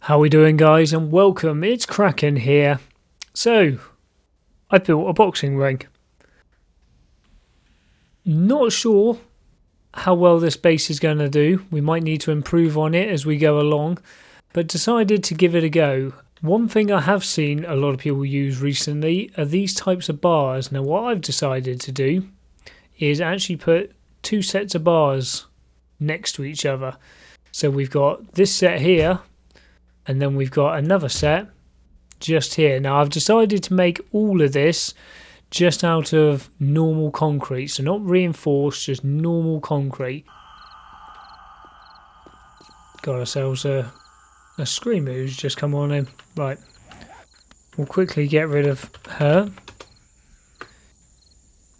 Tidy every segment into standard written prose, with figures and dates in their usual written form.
How we doing, guys, and welcome. It's Kraken here. So, I built a boxing ring. Not sure how well this base is going to do. We might need to improve on it as we go along, but decided to give it a go. One thing I have seen a lot of people use recently are these types of bars. Now, what I've decided to do is actually put two sets of bars next to each other. So we've got this set here, and then we've got another set just here. Now I've decided to make all of this just out of normal concrete, so not reinforced, just normal concrete. Got ourselves a screamer who's just come on in. Right, we'll quickly get rid of her.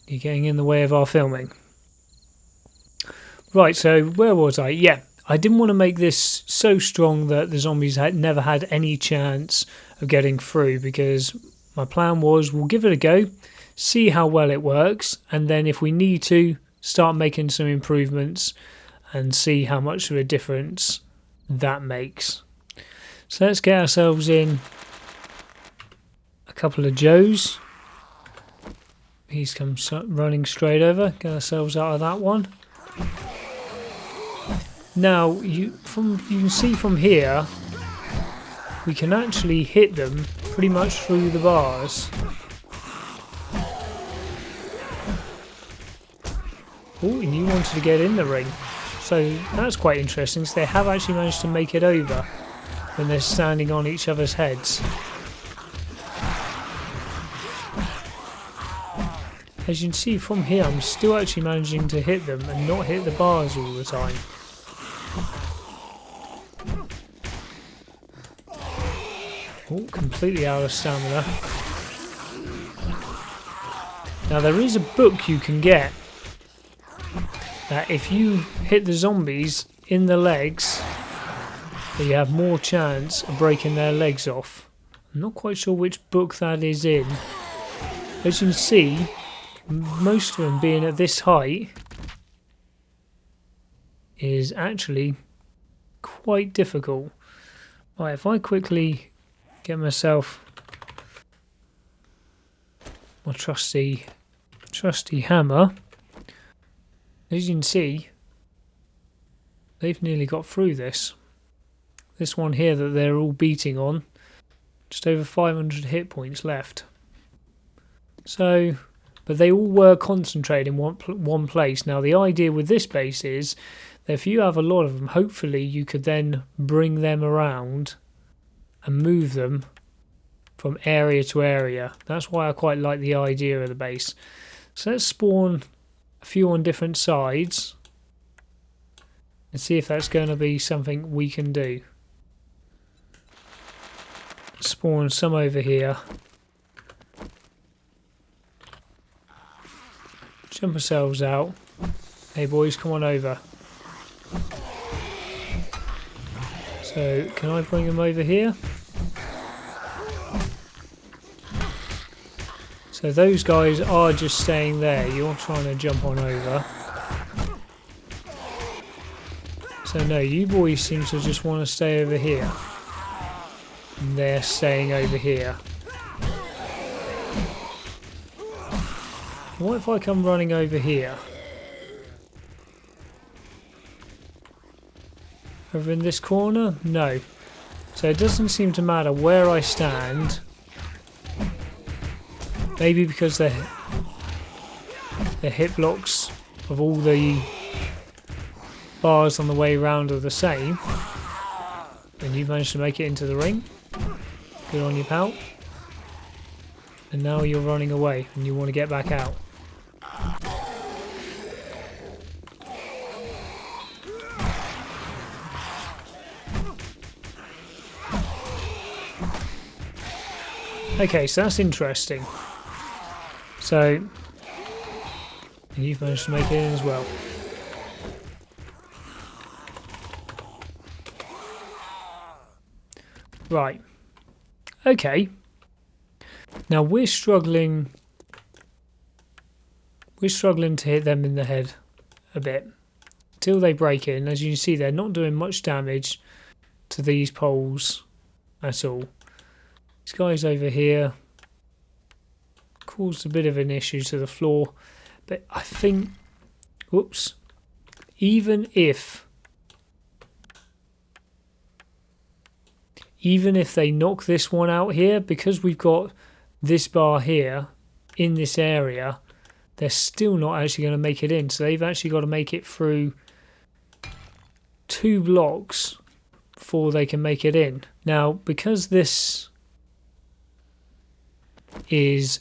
You're getting in the way of our filming. Right, so where was I? Yeah, I didn't want to make this so strong that the zombies never had any chance of getting through, because my plan was we'll give it a go, see how well it works, and then if we need to, start making some improvements and see how much of a difference that makes. So let's get ourselves in a couple of Joes. He's come running straight over. Get ourselves out of that one. Now, you can see from here, we can actually hit them pretty much through the bars. Oh, and you wanted to get in the ring. So that's quite interesting. So they have actually managed to make it over when they're standing on each other's heads. As you can see from here, I'm still actually managing to hit them and not hit the bars all the time. Oh, completely out of stamina. Now there is a book you can get that if you hit the zombies in the legs, that you have more chance of breaking their legs off. I'm not quite sure which book that is in. As you can see, most of them being at this height is actually quite difficult. Right, if I quickly get myself my trusty hammer, as you can see, they've nearly got through this. This one here that they're all beating on, just over 500 hit points left. So, but they all were concentrated in one place. Now the idea with this base is that if you have a lot of them, hopefully you could then bring them around and move them from area to area. That's why I quite like the idea of the base. So let's spawn a few on different sides and see if that's going to be something we can do. Spawn some over here. Jump ourselves out. Hey boys, come on over. So, can I bring them over here? So those guys are just staying there. You're trying to jump on over. So no, you boys seem to just want to stay over here. And they're staying over here. What if I come running over here? Over in this corner? No. So it doesn't seem to matter where I stand. Maybe because the hit blocks of all the bars on the way around are the same. And you've managed to make it into the ring. Good on you, pal. And now you're running away and you want to get back out. Okay, so that's interesting. So And you've managed to make it in as well. Right. Okay. Now we're struggling to hit them in the head a bit. Till they break in. As you can see, they're not doing much damage to these poles at all. These guys over here caused a bit of an issue to the floor, but I think, whoops, even if they knock this one out here, because we've got this bar here in this area, they're still not actually going to make it in. So they've actually got to make it through 2 blocks before they can make it in. Now, because this is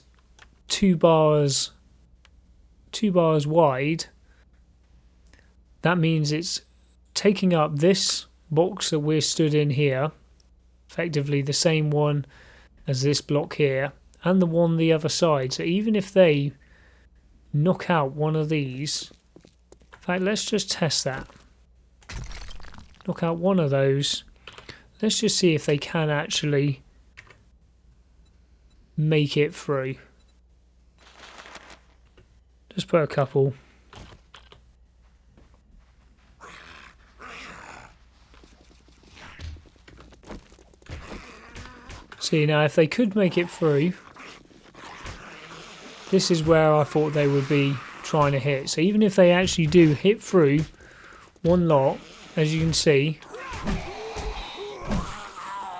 2 bars wide, that means it's taking up this box that we're stood in here, effectively the same one as this block here, and the one the other side. So even if they knock out one of these, in fact, let's just test that. Knock out one of those. Let's just see if they can actually make it through. Just put a couple. See, now if they could make it through, this is where I thought they would be trying to hit. So even if they actually do hit through one lot, as you can see,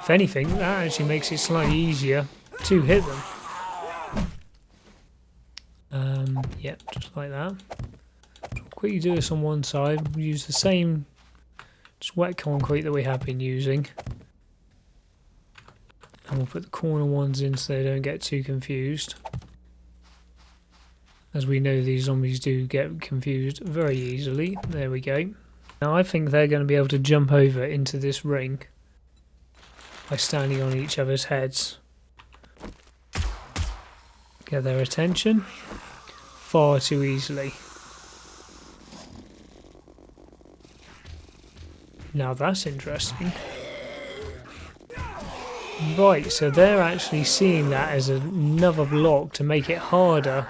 if anything, that actually makes it slightly easier to hit them. Yep, just like that. Quickly do this on one side. We'll use the same just wet concrete that we have been using. And we'll put the corner ones in so they don't get too confused. As we know, these zombies do get confused very easily. There we go. Now I think they're going to be able to jump over into this ring by standing on each other's heads. Get their attention far too easily. Now that's interesting. Right, so they're actually seeing that as another block to make it harder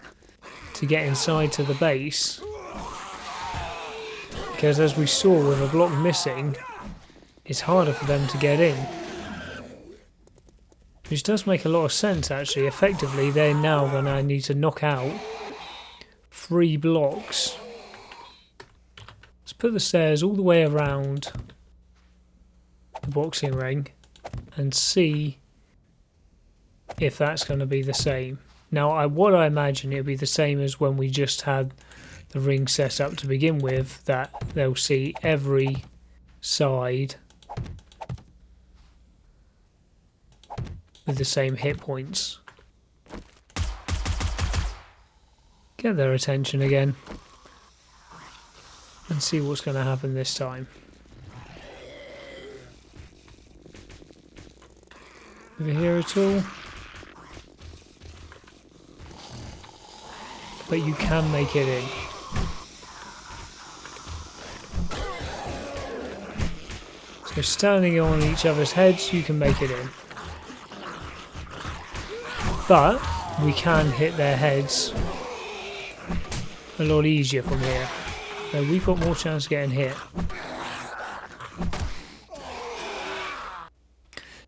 to get inside to the base. Because as we saw with a block missing, it's harder for them to get in. Which does make a lot of sense actually. Effectively, they're now going to need to knock out 3 blocks. Let's put the stairs all the way around the boxing ring and see if that's going to be the same. Now, what I imagine it'll be the same as when we just had the ring set up to begin with, that they'll see every side with the same hit points. Get their attention again and see what's going to happen this time. Over here at all? But you can make it in. So standing on each other's heads, you can make it in. But we can hit their heads a lot easier from here. So we've got more chance of getting hit.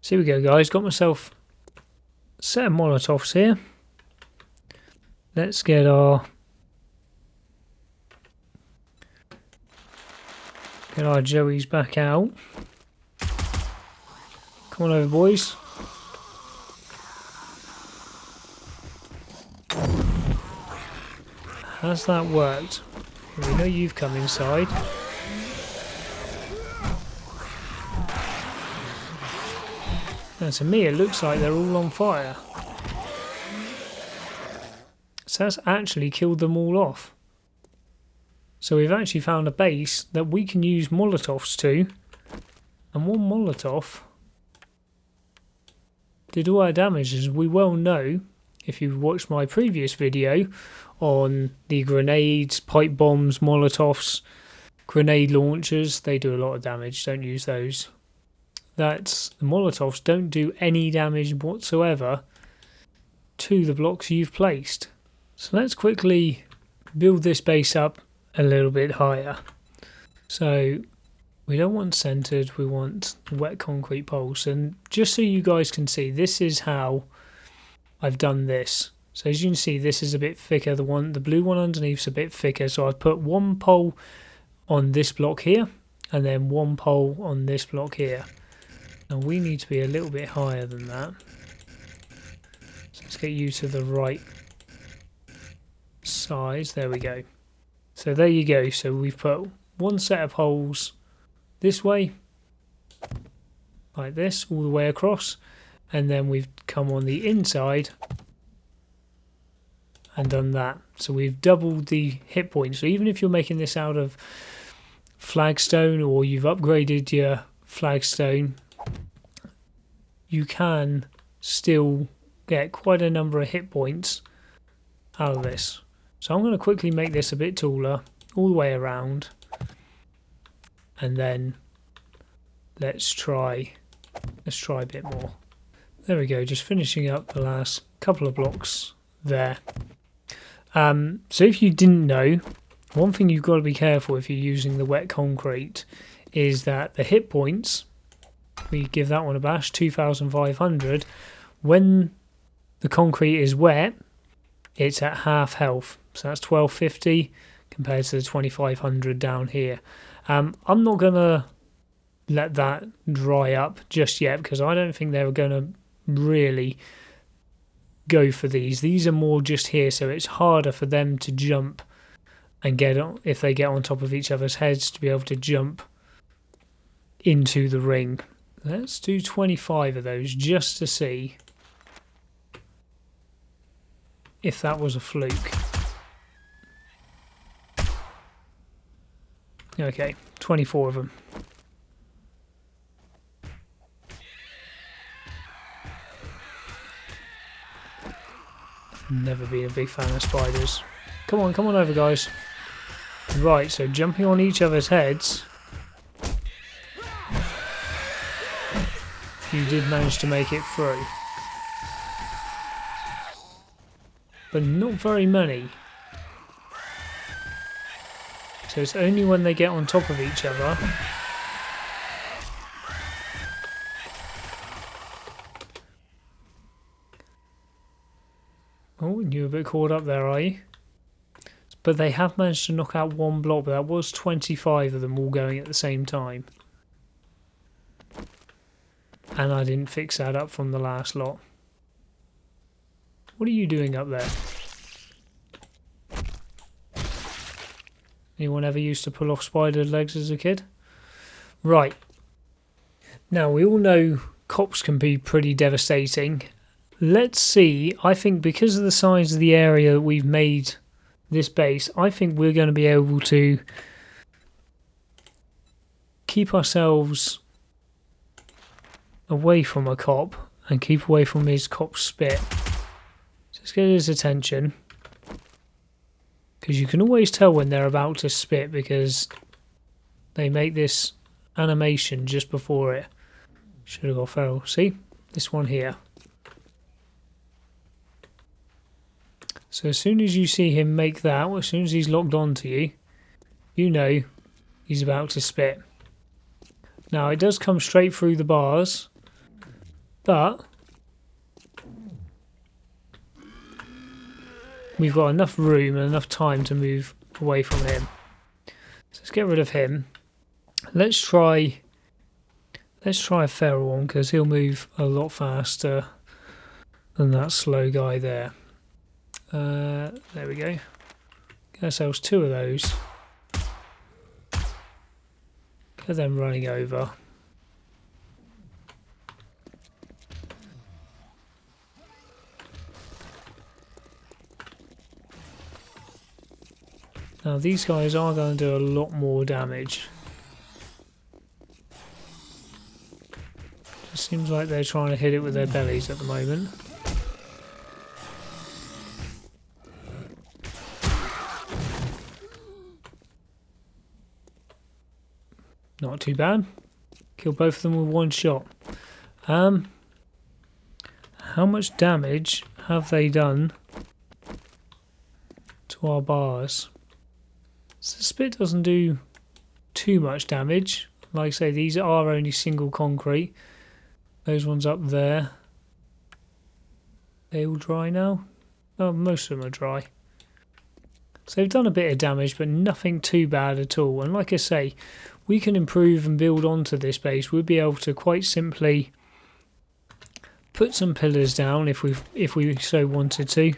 So here we go, guys. Got myself a set of Molotovs here. Let's get our Joeys back out. Come on over, boys. Has that worked? We know you've come inside. And to me it looks like they're all on fire. So that's actually killed them all off. So we've actually found a base that we can use Molotovs to. And one Molotov did all our damage, as we well know if you watched my previous video on the grenades, pipe bombs, molotovs, grenade launchers, they do a lot of damage. Don't use those. The molotovs don't do any damage whatsoever to the blocks you've placed. So let's quickly build this base up a little bit higher. So we don't want centered, we want wet concrete poles. And just so you guys can see, this is how I've done this. So as you can see, this is a bit thicker. The blue one underneath is a bit thicker. So I've put one pole on this block here, and then one pole on this block here. And we need to be a little bit higher than that. So let's get you to the right size. There we go. So there you go. So we've put one set of poles this way, like this, all the way across, and then we've come on the inside and done that. So we've doubled the hit points. So even if you're making this out of flagstone, or you've upgraded your flagstone, you can still get quite a number of hit points out of this. So I'm going to quickly make this a bit taller all the way around, and then let's try a bit more. There we go, just finishing up the last couple of blocks there. So if you didn't know, one thing you've got to be careful if you're using the wet concrete is that the hit points, we give that one a bash, 2,500. When the concrete is wet, it's at half health. So that's 1,250 compared to the 2,500 down here. I'm not going to let that dry up just yet, because I don't think they're going to really go for these. These are more just here, so it's harder for them to jump and get on, if they get on top of each other's heads, to be able to jump into the ring. Let's do 25 of those just to see if that was a fluke. Okay, 24 of them. Never been a big fan of spiders. Come on over, guys. Right, so jumping on each other's heads. You did manage to make it through. But not very many. So it's only when they get on top of each other. Oh, you're a bit caught up there, are you? But they have managed to knock out one block, but that was 25 of them all going at the same time. And I didn't fix that up from the last lot. What are you doing up there? Anyone ever used to pull off spider legs as a kid? Right. Now, we all know cops can be pretty devastating. Let's see. I think because of the size of the area that we've made this base, I think we're going to be able to keep ourselves away from a cop and keep away from his cop spit. So let's get his attention, because you can always tell when they're about to spit, because they make this animation just before it. Should have got feral. See? This one here. So as soon as you see him make that, as soon as he's locked onto you, you know he's about to spit. Now it does come straight through the bars, but we've got enough room and enough time to move away from him. So let's get rid of him. Let's try a feral one, because he'll move a lot faster than that slow guy there. There we go. Get ourselves 2 of those. Get them running over. Now these guys are going to do a lot more damage. It seems like they're trying to hit it with their bellies at the moment. Not too bad. Killed both of them with one shot. How much damage have they done to our bars? So the spit doesn't do too much damage. Like I say, these are only single concrete. Those ones up there. They all dry now? Oh, most of them are dry. So they've done a bit of damage, but nothing too bad at all. And like I say, we can improve and build onto this base. We'll be able to quite simply put some pillars down if we so wanted to.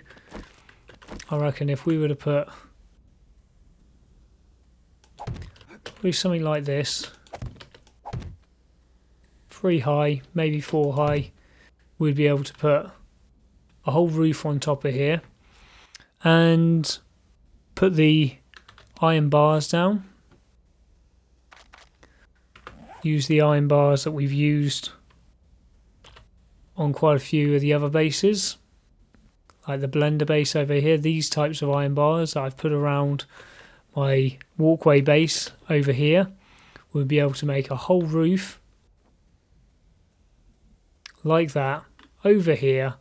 I reckon if we were to put probably something like this, 3 high, maybe 4 high, we'd be able to put a whole roof on top of here and put the iron bars down. Use the iron bars that we've used on quite a few of the other bases, like the blender base over here. These types of iron bars that I've put around my walkway base over here, we'll be able to make a whole roof like that over here.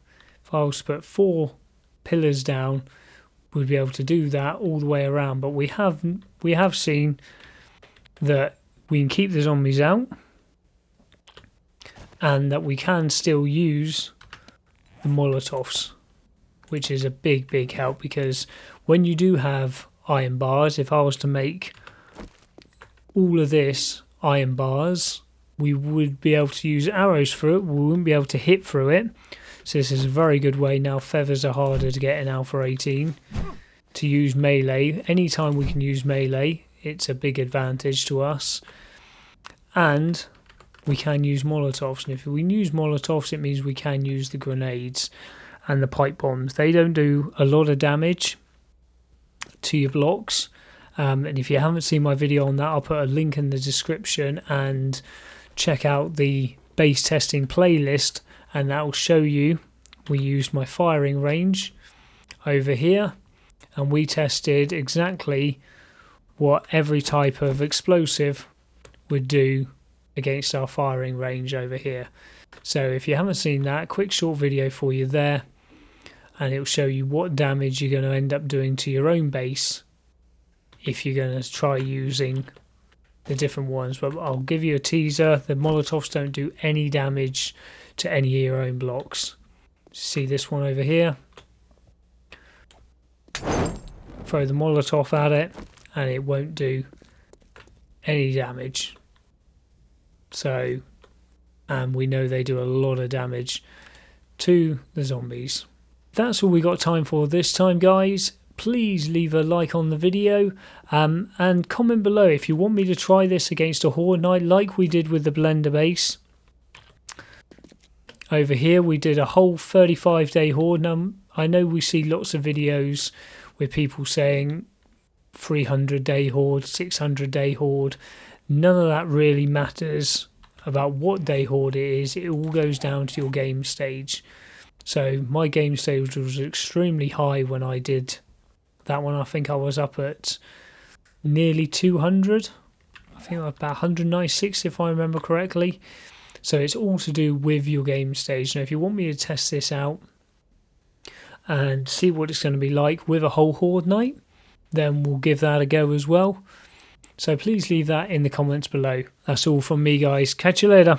If I was to put 4 pillars down, we'd be able to do that all the way around. But we have seen that we can keep the zombies out and that we can still use the Molotovs, which is a big help, because when you do have iron bars, if I was to make all of this iron bars, we would be able to use arrows through it. We wouldn't be able to hit through it. So this is a very good way. Now feathers are harder to get in Alpha 18 to use melee. Anytime we can use melee, it's a big advantage to us. And we can use Molotovs, and if we use Molotovs, it means we can use the grenades and the pipe bombs. They don't do a lot of damage to your blocks, and if you haven't seen my video on that, I'll put a link in the description, and check out the base testing playlist, and that will show you. We used my firing range over here, and we tested exactly what every type of explosive would do against our firing range over here. So if you haven't seen that, quick short video for you there, and it will show you what damage you're going to end up doing to your own base if you're going to try using the different ones. But I'll give you a teaser: the Molotovs don't do any damage to any of your own blocks. See this one over here? Throw the Molotov at it and it won't do any damage. So, and we know they do a lot of damage to the zombies. That's all we got time for this time, guys. Please leave a like on the video, and comment below if you want me to try this against a Horde Night like we did with the blender base. Over here we did a whole 35-day Horde. Now I know we see lots of videos with people saying 300-day Horde, 600-day Horde. None of that really matters about what day Horde it is. It all goes down to your game stage. So my game stage was extremely high when I did that one. I think I was up at nearly 200. I think I was about 196 if I remember correctly. So it's all to do with your game stage. Now if you want me to test this out and see what it's going to be like with a whole Horde night, then we'll give that a go as well. So please leave that in the comments below. That's all from me, guys. Catch you later.